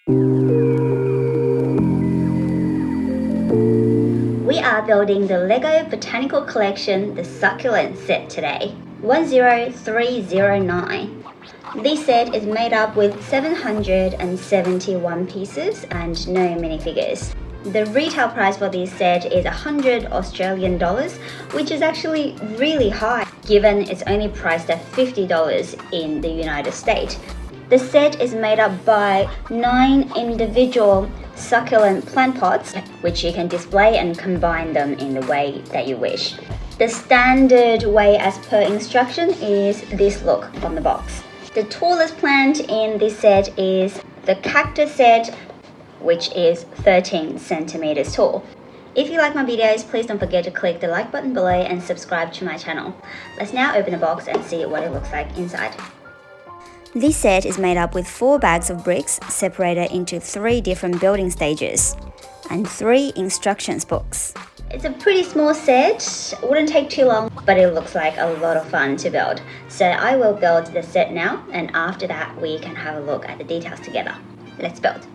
We are building the Lego Botanical Collection, the Succulent set today, 10309. This set is made up with 771 pieces and no minifigures. The retail price for this set is 100 Australian dollars, which is actually really high given it's only priced at $50 in the United States. The set is made up by 9 individual succulent plant pots, which you can display and combine them in the way that you wish. The standard way as per instruction is this look from the box. The tallest plant in this set is the cactus set, which is 13 centimeters tall. If you like my videos, please don't forget to click the like button below and subscribe to my channel. Let's now open the box and see what it looks like inside. This set is made up with 4 bags of bricks separated into 3 different building stages and 3 instructions books. It's a pretty small set, wouldn't take too long, but it looks like a lot of fun to build. So I will build the set now, and after that we can have a look at the details together. Let's build.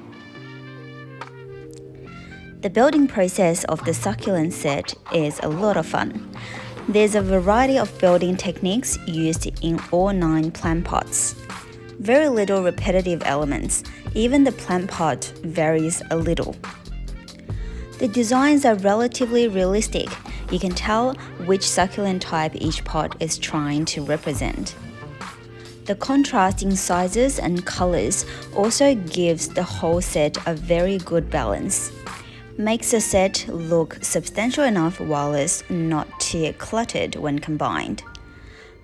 The building process of the succulent set is a lot of fun. There's a variety of building techniques used in all 9 plant pots. Very little repetitive elements, even the plant pot varies a little. The designs are relatively realistic. You can tell which succulent type each pot is trying to represent. The contrast in sizes and colors also gives the whole set a very good balance. Makes the set look substantial enough while it's not too cluttered when combined.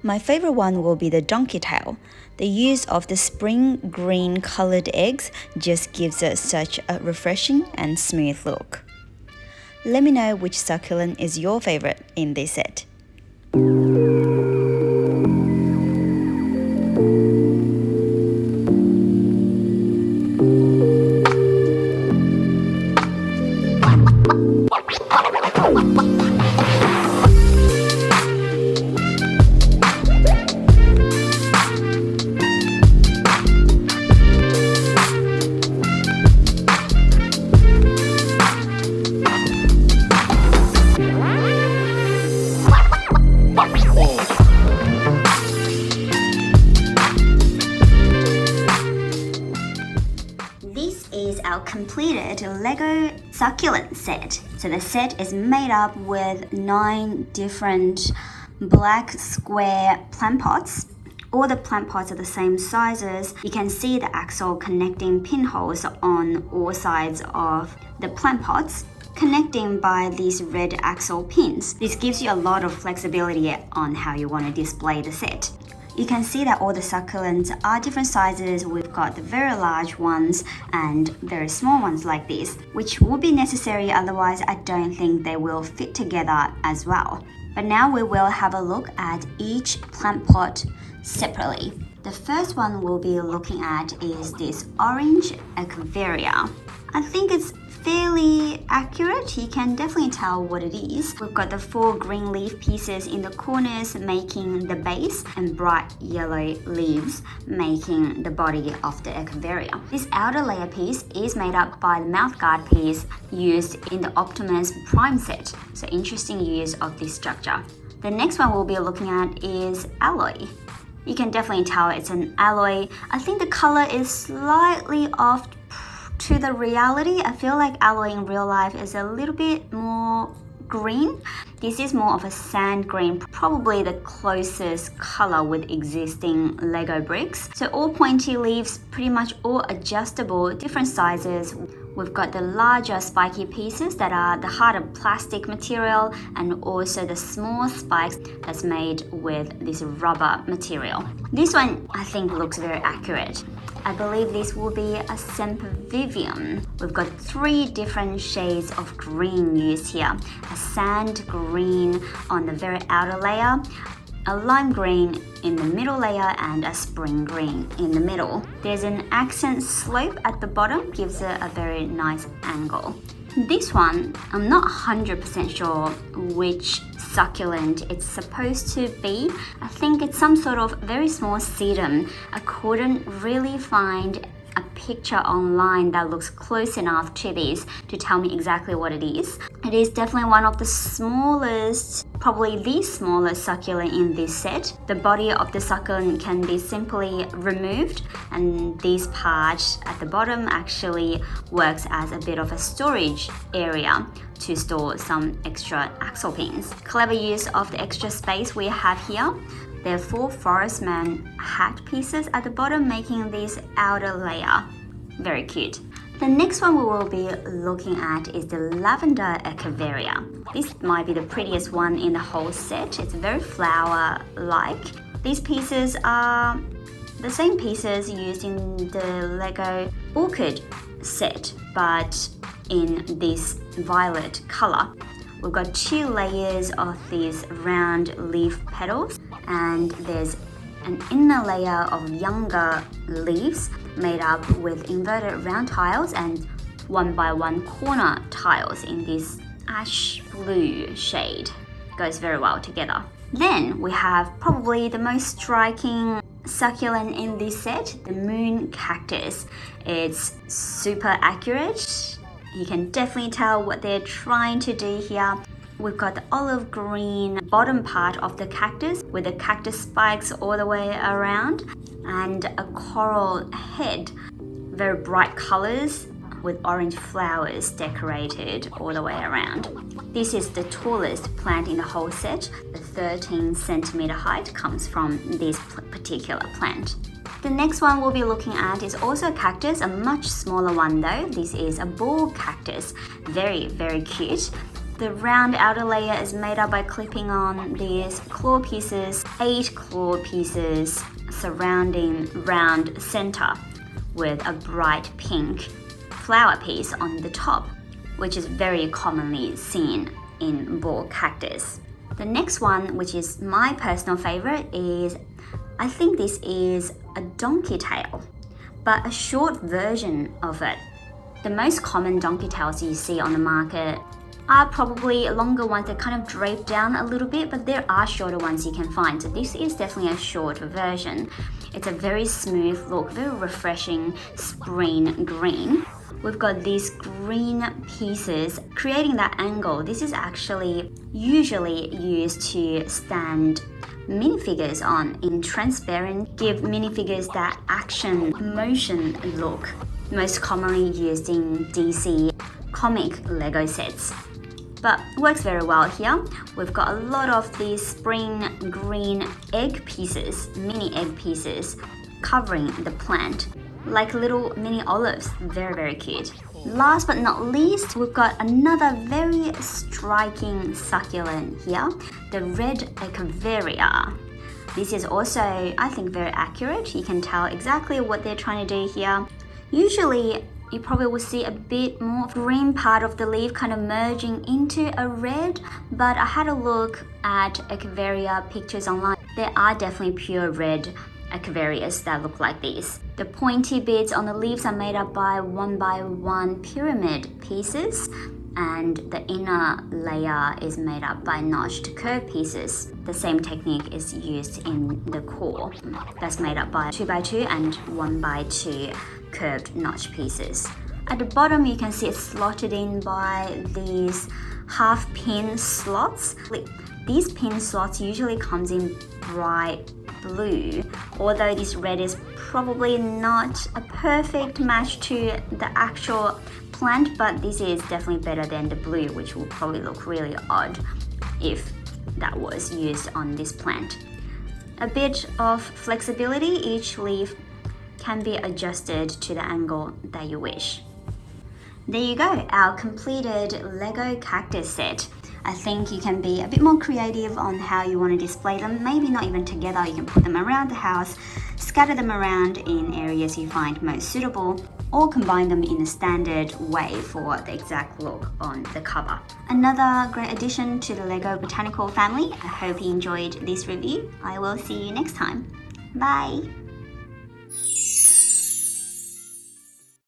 My favorite one will be the donkey tail. The use of the spring green colored eggs just gives it such a refreshing and smooth look. Let me know which succulent is your favorite in this set. Our completed Lego succulent set. So the set is made up with 9 different black square plant pots. All the plant pots are the same sizes. You can see the axle connecting pinholes on all sides of the plant pots, connecting by these red axle pins. This gives you a lot of flexibility on how you want to display the set. You can see that all the succulents are different sizes. We've got the very large ones and very small ones like this, which will be necessary, otherwise I don't think they will fit together as well. But now we will have a look at each plant pot separately. The first one we'll be looking at is this orange echeveria. I think it's fairly accurate. You can definitely tell what it is. We've got the 4 green leaf pieces in the corners making the base and bright yellow leaves making the body of the echeveria. This outer layer piece is made up by the mouthguard piece used in the Optimus Prime set. So interesting use of this structure. The next one we'll be looking at is alloy. You can definitely tell it's an alloy. I think the color is slightly off to the reality. I feel like alloy in real life is a little bit more green. This is more of a sand green, probably the closest color with existing Lego bricks. So all pointy leaves, pretty much all adjustable, different sizes. We've got the larger spiky pieces that are the harder plastic material, and also the small spikes that's made with this rubber material. This one I think looks very accurate. I believe this will be a sempervivium. We've got 3 different shades of green used here. A sand green on the very outer layer, a lime green in the middle layer, and a spring green in the middle. There's an accent slope at the bottom, gives it a very nice angle. This one, I'm not 100% sure which succulent it's supposed to be. I think it's some sort of very small sedum. I couldn't really find a picture online that looks close enough to this to tell me exactly what it is. It is definitely one of the smallest, probably the smallest succulent in this set. The body of the succulent can be simply removed, and this part at the bottom actually works as a bit of a storage area to store some extra axle pins. Clever use of the extra space we have here. There are 4 Forestman hat pieces at the bottom, making this outer layer. Very cute. The next one we will be looking at is the Lavender Echeveria. This might be the prettiest one in the whole set. It's very flower-like. These pieces are the same pieces used in the Lego Orchid set, but in this violet color. We've got 2 layers of these round leaf petals, and there's an inner layer of younger leaves made up with inverted round tiles and 1x1 corner tiles in this ash blue shade. Goes very well together. Then we have probably the most striking succulent in this set, the moon cactus. It's super accurate. You can definitely tell what they're trying to do here. We've got the olive green bottom part of the cactus with the cactus spikes all the way around, and a coral head. Very bright colors with orange flowers decorated all the way around. This is the tallest plant in the whole set. The 13 centimeter height comes from this particular plant. The next one we'll be looking at is also a cactus, a much smaller one though. This is a ball cactus. Very, very cute. The round outer layer is made up by clipping on these claw pieces, 8 claw pieces surrounding round center with a bright pink flower piece on the top, which is very commonly seen in ball cactus. The next one, which is my personal favorite, is I think this is a donkey tail, but a short version of it. The most common donkey tails you see on the market are probably longer ones that kind of drape down a little bit, but there are shorter ones you can find. So this is definitely a short version. It's a very smooth look, very refreshing spring green. We've got these green pieces creating that angle. This is actually usually used to stand minifigures on in transparent, give minifigures that action motion look, most commonly used in DC comic Lego sets. But works very well here. We've got a lot of these spring green egg pieces, mini egg pieces, covering the plant like little mini olives. Very, very cute. Last but not least, we've got another very striking succulent here, the red Echeveria. This is also, I think, very accurate. You can tell exactly what they're trying to do here. Usually, you probably will see a bit more green part of the leaf kind of merging into a red, but I had a look at Echeveria pictures online. There are definitely pure red Echeverias that look like this. The pointy bits on the leaves are made up by 1x1 pyramid pieces, and the inner layer is made up by notched curved pieces. The same technique is used in the core. That's made up by 2x2 and 1x2 curved notch pieces. At the bottom you can see it's slotted in by these half pin slots. These pin slots usually comes in bright blue, although this red is probably not a perfect match to the actual plant, but this is definitely better than the blue, which will probably look really odd if that was used on this plant. A bit of flexibility, each leaf can be adjusted to the angle that you wish. There you go, our completed Lego cactus set. I think you can be a bit more creative on how you want to display them. Maybe not even together, you can put them around the house, scatter them around in areas you find most suitable, or combine them in a standard way for the exact look on the cover. Another great addition to the Lego Botanical family. I hope you enjoyed this review. I will see you next time. Bye!